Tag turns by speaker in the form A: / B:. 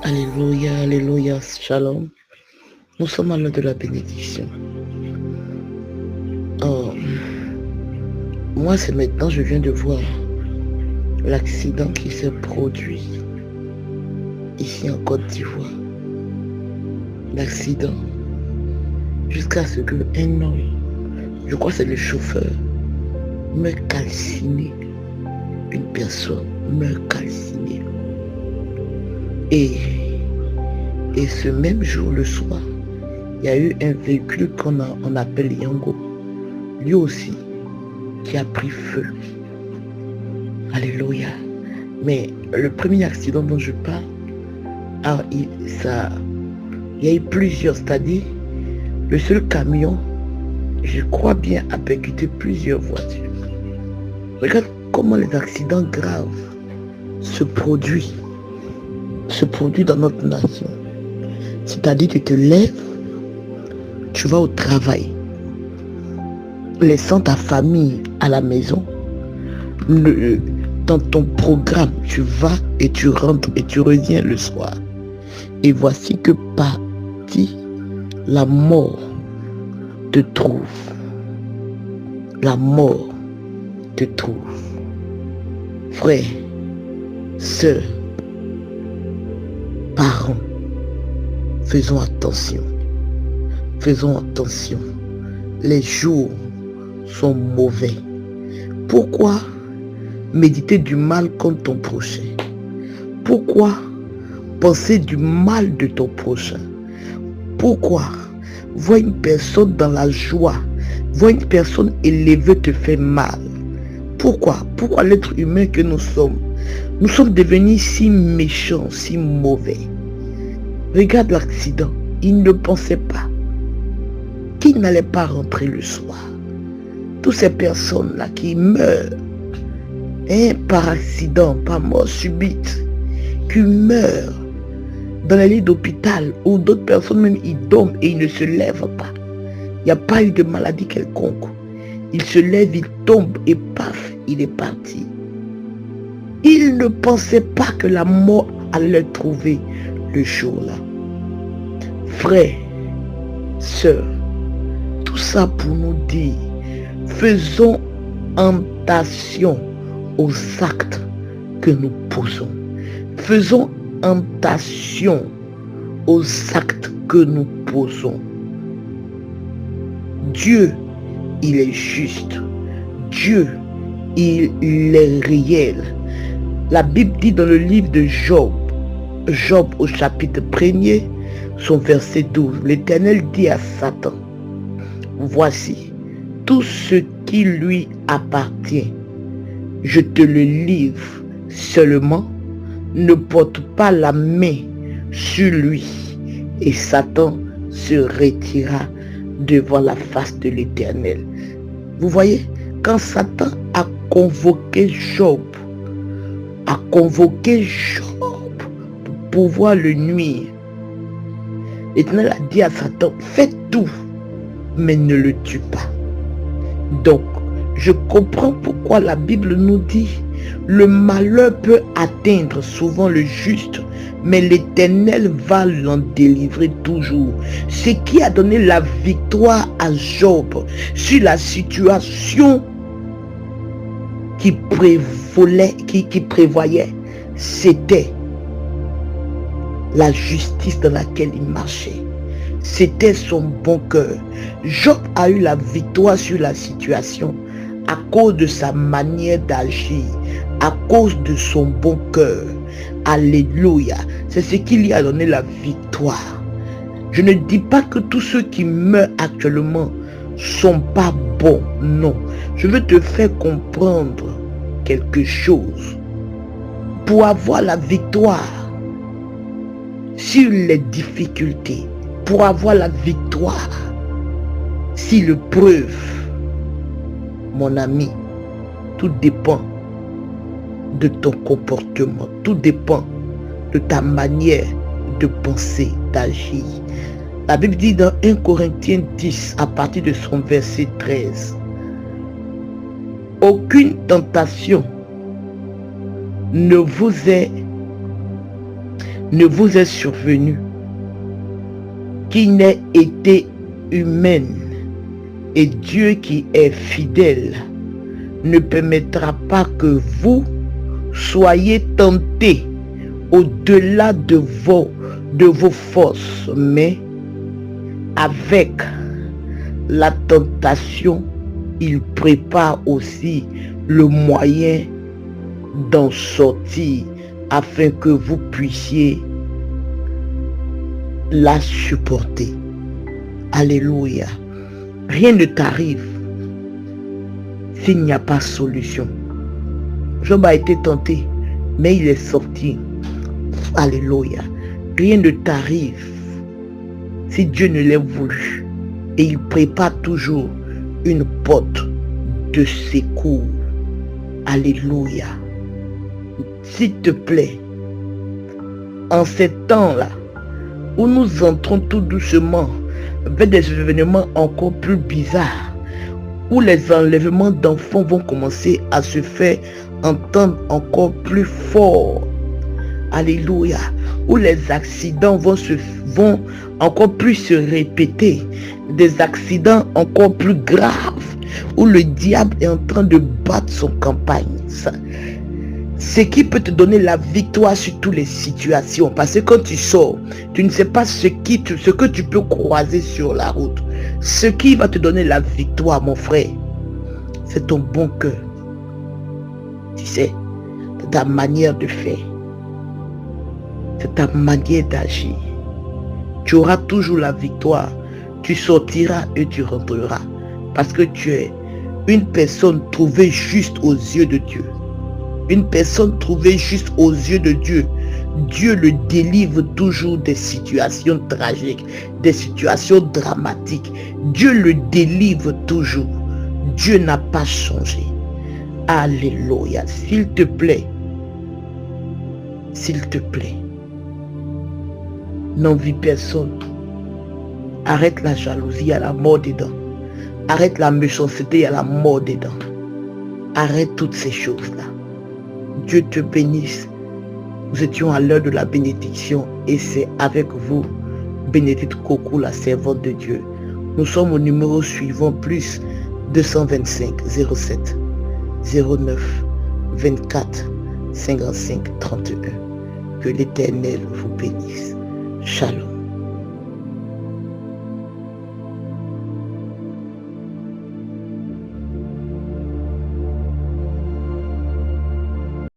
A: Alléluia, alléluia, shalom. Nous sommes à l'heure de la bénédiction. Oh, moi, c'est maintenant, je viens de voir l'accident qui s'est produit ici en Côte d'Ivoire. L'accident, jusqu'à ce qu'un homme, je crois que c'est le chauffeur, me calcine une personne, me calcine. Et ce même jour, le soir, il y a eu un véhicule qu'on appelle Yango, lui aussi, qui a pris feu. Alléluia. Mais le premier accident dont je parle, il y a eu plusieurs, c'est-à-dire le seul camion, je crois bien, a percuté plusieurs voitures. Regarde comment les accidents graves se produisent dans notre nation. C'est-à-dire tu te lèves, tu vas au travail, laissant ta famille à la maison. Dans ton programme, tu vas et tu rentres et tu reviens le soir. Et voici que partie la mort te trouve. La mort te trouve. Frères, sœurs, parents, faisons attention. Faisons attention. Les jours sont mauvais. Pourquoi méditer du mal contre ton prochain? Pourquoi penser du mal de ton prochain? Pourquoi voir une personne dans la joie, voir une personne élevée te fait mal? Pourquoi l'être humain que nous sommes devenus si méchants, si mauvais? Regarde l'accident. Il ne pensait pas qu'il n'allait pas rentrer le soir. Toutes ces personnes-là qui meurent par accident, par mort subite, qui meurent dans les lits d'hôpital, ou d'autres personnes même ils dorment et ils ne se lèvent pas. Il n'y a pas eu de maladie quelconque. Il se lève, il tombe et paf, il est parti. Il ne pensait pas que la mort allait le trouver le jour-là. Frères, sœurs, tout ça pour nous dire, faisons attention aux actes que nous posons. Faisons attention aux actes que nous posons. Dieu, il est juste. Dieu, il est réel. La Bible dit dans le livre de Job au chapitre 1er, son verset 12, l'Éternel dit à Satan, voici tout ce qui lui appartient, je te le livre, seulement ne porte pas la main sur lui. Et Satan se retira devant la face de l'Éternel. Vous voyez, quand Satan a convoqué Job pour pouvoir le nuire, l'Éternel a dit à Satan, fais tout, mais ne le tue pas. Donc, je comprends pourquoi la Bible nous dit, le malheur peut atteindre souvent le juste, mais l'Éternel va l'en délivrer toujours. Ce qui a donné la victoire à Job sur la situation qui prévoyait, c'était la justice dans laquelle il marchait. C'était son bon cœur. Job a eu la victoire sur la situation à cause de sa manière d'agir, à cause de son bon cœur. Alléluia. C'est ce qui lui a donné la victoire. Je ne dis pas que tous ceux qui meurent actuellement sont pas bons. Non. Je veux te faire comprendre quelque chose. Pour avoir la victoire sur les difficultés, pour avoir la victoire sur l'épreuve, mon ami, tout dépend de ton comportement, tout dépend de ta manière de penser, d'agir. La Bible dit dans 1 Corinthiens 10, à partir de son verset 13, aucune tentation ne vous est ne vous est survenue qui n'ait été humaine, et Dieu qui est fidèle ne permettra pas que vous soyez tentés au-delà de vos forces, mais avec la tentation, il prépare aussi le moyen d'en sortir afin que vous puissiez la supporter. Alléluia. Rien ne t'arrive s'il n'y a pas solution. Job a été tenté, mais il est sorti. Alléluia. Rien ne t'arrive si Dieu ne l'a voulu. Et il prépare toujours une porte de secours. Alléluia. S'il te plaît, en ces temps-là, où nous entrons tout doucement vers des événements encore plus bizarres, où les enlèvements d'enfants vont commencer à se faire entendre encore plus fort. Alléluia. Où les accidents vont encore plus se répéter. Des accidents encore plus graves. Où le diable est en train de battre son campagne. Ce qui peut te donner la victoire sur toutes les situations. Parce que quand tu sors, tu ne sais pas ce que tu peux croiser sur la route. Ce qui va te donner la victoire, mon frère, c'est ton bon cœur. Tu sais, c'est ta manière de faire. C'est ta manière d'agir. Tu auras toujours la victoire. Tu sortiras et tu rentreras. Parce que tu es une personne trouvée juste aux yeux de Dieu. Une personne trouvée juste aux yeux de Dieu. Dieu le délivre toujours des situations tragiques, des situations dramatiques. Dieu le délivre toujours. Dieu n'a pas changé. Alléluia. S'il te plaît, n'envie personne. Arrête la jalousie à la mort dedans. Arrête la méchanceté à la mort dedans. Arrête toutes ces choses-là. Dieu te bénisse. Nous étions à l'heure de la bénédiction et c'est avec vous, Bénédicte Coco, la servante de Dieu. Nous sommes au numéro suivant, plus 225 07 09 24 55 31. Que l'Éternel vous bénisse. Shalom.